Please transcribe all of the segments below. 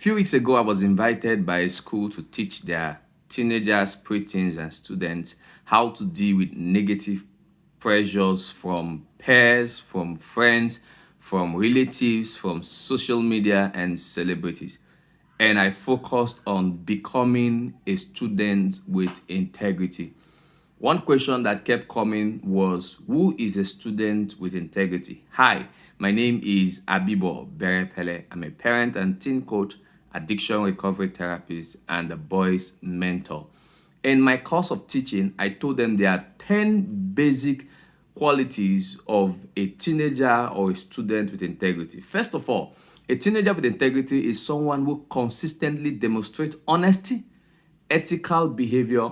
few weeks ago, I was invited by a school to teach their teenagers, preteens, and students how to deal with negative pressures from peers, from friends, from relatives, from social media, and celebrities. And I focused on becoming a student with integrity. One question that kept coming was, who is a student with integrity? Hi, my name is Abibo Berepele. I'm a parent and teen coach, addiction recovery therapist, and a boys mentor. In my course of teaching, I told them there are 10 basic qualities of a teenager or a student with integrity. First of all, a teenager with integrity is someone who consistently demonstrates honesty, ethical behavior,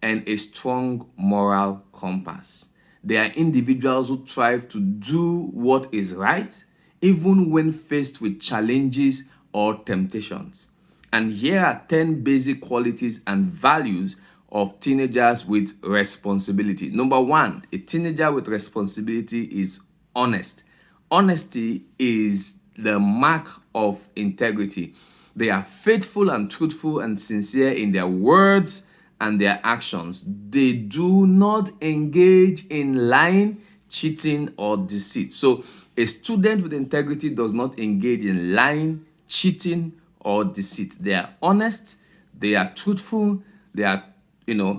and a strong moral compass. They are individuals who strive to do what is right, even when faced with challenges or temptations. And here are 10 basic qualities and values of teenagers with responsibility. Number one, a teenager with responsibility is honest. Honesty is the mark of integrity. They are faithful and truthful and sincere in their words and their actions. They do not engage in lying, cheating, or deceit. So, a student with integrity does not engage in lying, cheating, or deceit. They are honest, they are truthful, they are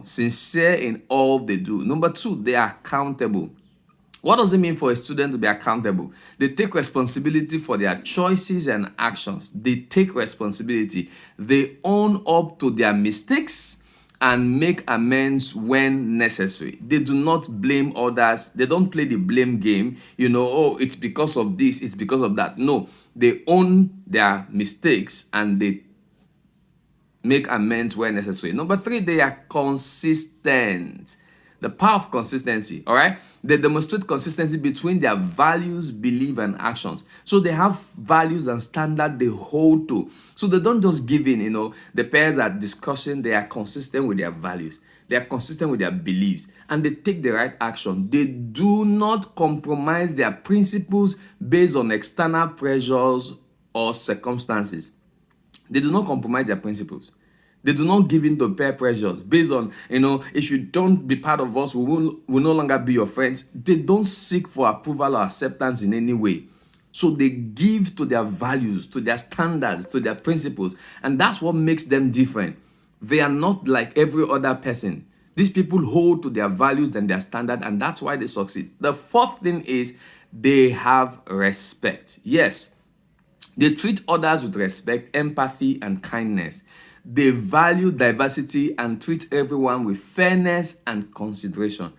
sincere in all they do. Number two, they are accountable. What does it mean for a student to be accountable? They take responsibility for their choices and actions. They take responsibility. They own up to their mistakes and make amends when necessary. They do not blame others. They don't play the blame game. Oh, it's because of this, it's because of that. No, they own their mistakes and they make amends where necessary. Number three, they are consistent. The power of consistency, all right? They demonstrate consistency between their values, belief, and actions. So they have values and standards they hold to. So they don't just give in, The pairs are discussing, they are consistent with their values. They are consistent with their beliefs. And they take the right action. They do not compromise their principles based on external pressures or circumstances. They do not compromise their principles. They do not give in to peer pressures based on, if you don't be part of us, we will no longer be your friends. They don't seek for approval or acceptance in any way. So they give to their values, to their standards, to their principles. And that's what makes them different. They are not like every other person. These people hold to their values and their standard, and that's why they succeed. The fourth thing is they have respect. Yes, they treat others with respect, empathy, and kindness. They value diversity and treat everyone with fairness and consideration.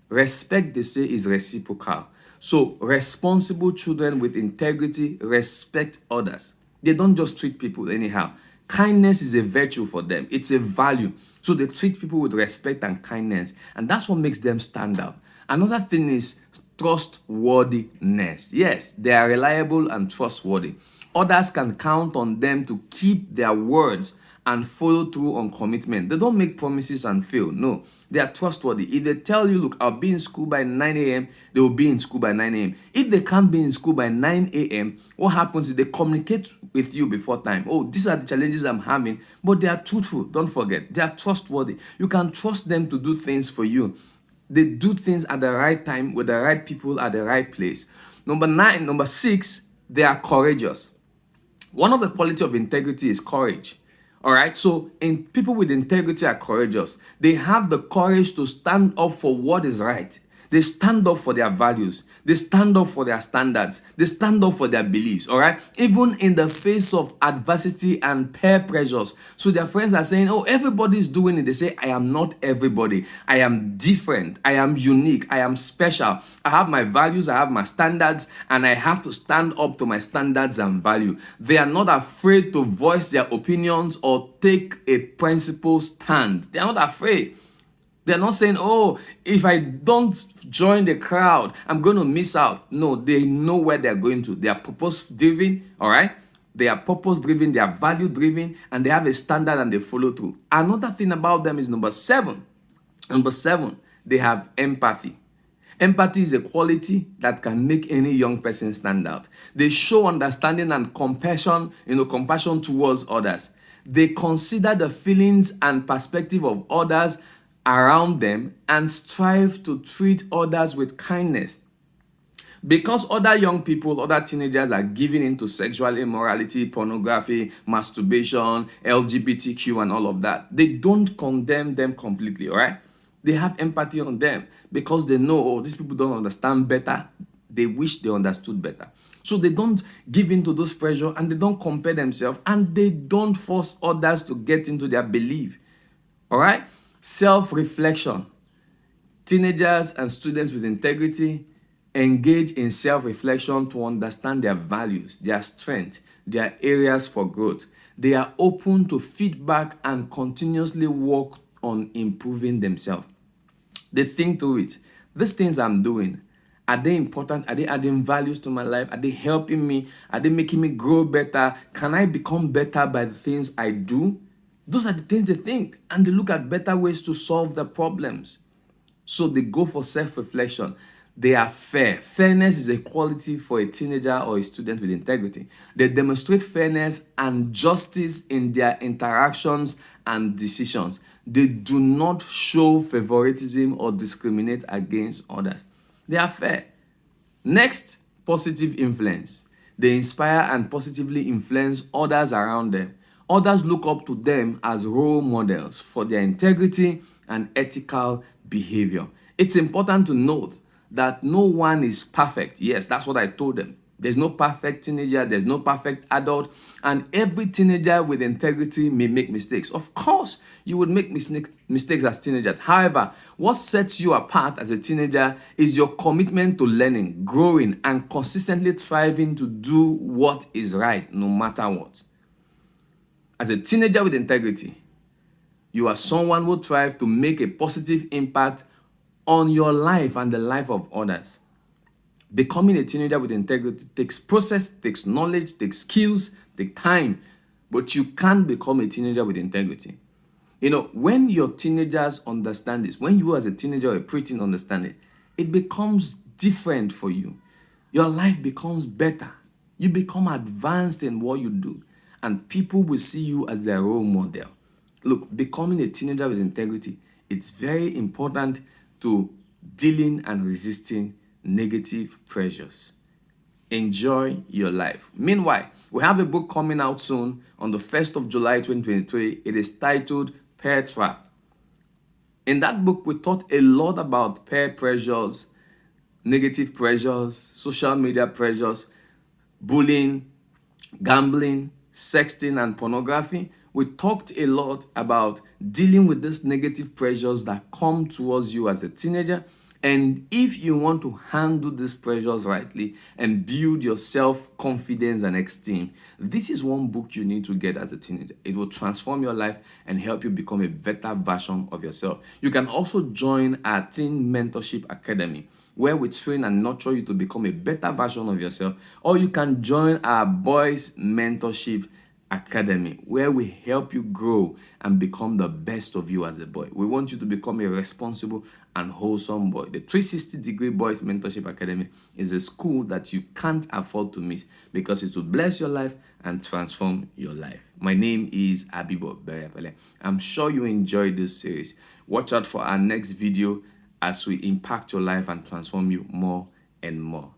Respect, they say, is reciprocal. So, responsible children with integrity respect others. They don't just treat people anyhow. Kindness is a virtue for them, it's a value. So, they treat people with respect and kindness, and that's what makes them stand out. Another thing is trustworthiness. Yes, they are reliable and trustworthy. Others can count on them to keep their words and follow through on commitment. They don't make promises and fail. No, they are trustworthy. If they tell you, look, I'll be in school by 9 a.m., they will be in school by 9 a.m. If they can't be in school by 9 a.m., what happens is they communicate with you before time. Oh, these are the challenges I'm having, but they are truthful. Don't forget, they are trustworthy. You can trust them to do things for you. They do things at the right time with the right people at the right place. Number six, they are courageous. One of the quality of integrity is courage. All right. So, people with integrity are courageous. They have the courage to stand up for what is right. They stand up for their values. They stand up for their standards. They stand up for their beliefs. All right. Even in the face of adversity and peer pressures. So their friends are saying, oh, everybody's doing it. They say, I am not everybody. I am different. I am unique. I am special. I have my values. I have my standards. And I have to stand up to my standards and value. They are not afraid to voice their opinions or take a principled stand. They are not afraid. They're not saying, oh, if I don't join the crowd, I'm going to miss out. No, they know where they're going to. They are purpose-driven, all right? They are purpose-driven, they are value-driven, and they have a standard and they follow through. Another thing about them is number seven. Number seven, they have empathy. Empathy is a quality that can make any young person stand out. They show understanding and compassion towards others. They consider the feelings and perspective of others around them and strive to treat others with kindness. Because other young people, other teenagers are giving into sexual immorality, pornography, masturbation, LGBTQ, and all of that, they don't condemn them completely, all right? They have empathy on them because they know, oh, these people don't understand better. They wish they understood better. So they don't give into those pressure and they don't compare themselves and they don't force others to get into their belief. All right? Self-reflection. Teenagers and students with integrity engage in self-reflection to understand their values, their strengths, their areas for growth. They are open to feedback and continuously work on improving themselves. They think through it. These things I'm doing, are they important? Are they adding values to my life? Are they helping me? Are they making me grow better? Can I become better by the things I do? Those are the things they think, and they look at better ways to solve the problems. So they go for self-reflection. They are fair. Fairness is a quality for a teenager or a student with integrity. They demonstrate fairness and justice in their interactions and decisions. They do not show favoritism or discriminate against others. They are fair. Next, positive influence. They inspire and positively influence others around them. Others look up to them as role models for their integrity and ethical behavior. It's important to note that no one is perfect. Yes, that's what I told them. There's no perfect teenager, there's no perfect adult, and every teenager with integrity may make mistakes. Of course, you would make mistakes as teenagers. However, what sets you apart as a teenager is your commitment to learning, growing, and consistently striving to do what is right, no matter what. As a teenager with integrity, you are someone who strives to make a positive impact on your life and the life of others. Becoming a teenager with integrity takes process, takes knowledge, takes skills, takes time, but you can't become a teenager with integrity. You know, when your teenagers understand this, when you as a teenager or a preteen understand it, it becomes different for you. Your life becomes better. You become advanced in what you do, and people will see you as their role model. Look, becoming a teenager with integrity, it's very important to dealing and resisting negative pressures. Enjoy your life. Meanwhile, we have a book coming out soon on the 1st of July 2023. It is titled Peer Trap. In that book, we talked a lot about peer pressures, negative pressures, social media pressures, bullying, gambling, sexting, and pornography. We talked a lot about dealing with these negative pressures that come towards you as a teenager. And if you want to handle these pressures rightly and build your self-confidence and esteem, this is one book you need to get as a teenager. It will transform your life and help you become a better version of yourself. You can also join our Teen Mentorship Academy, where we train and nurture you to become a better version of yourself. Or you can join our Boys Mentorship Academy, where we help you grow and become the best of you as a boy. We want you to become a responsible and wholesome boy. The 360-degree Boys Mentorship Academy is a school that you can't afford to miss because it will bless your life and transform your life. My name is Abibo Berepele. I'm sure you enjoyed this series. Watch out for our next video as we impact your life and transform you more and more.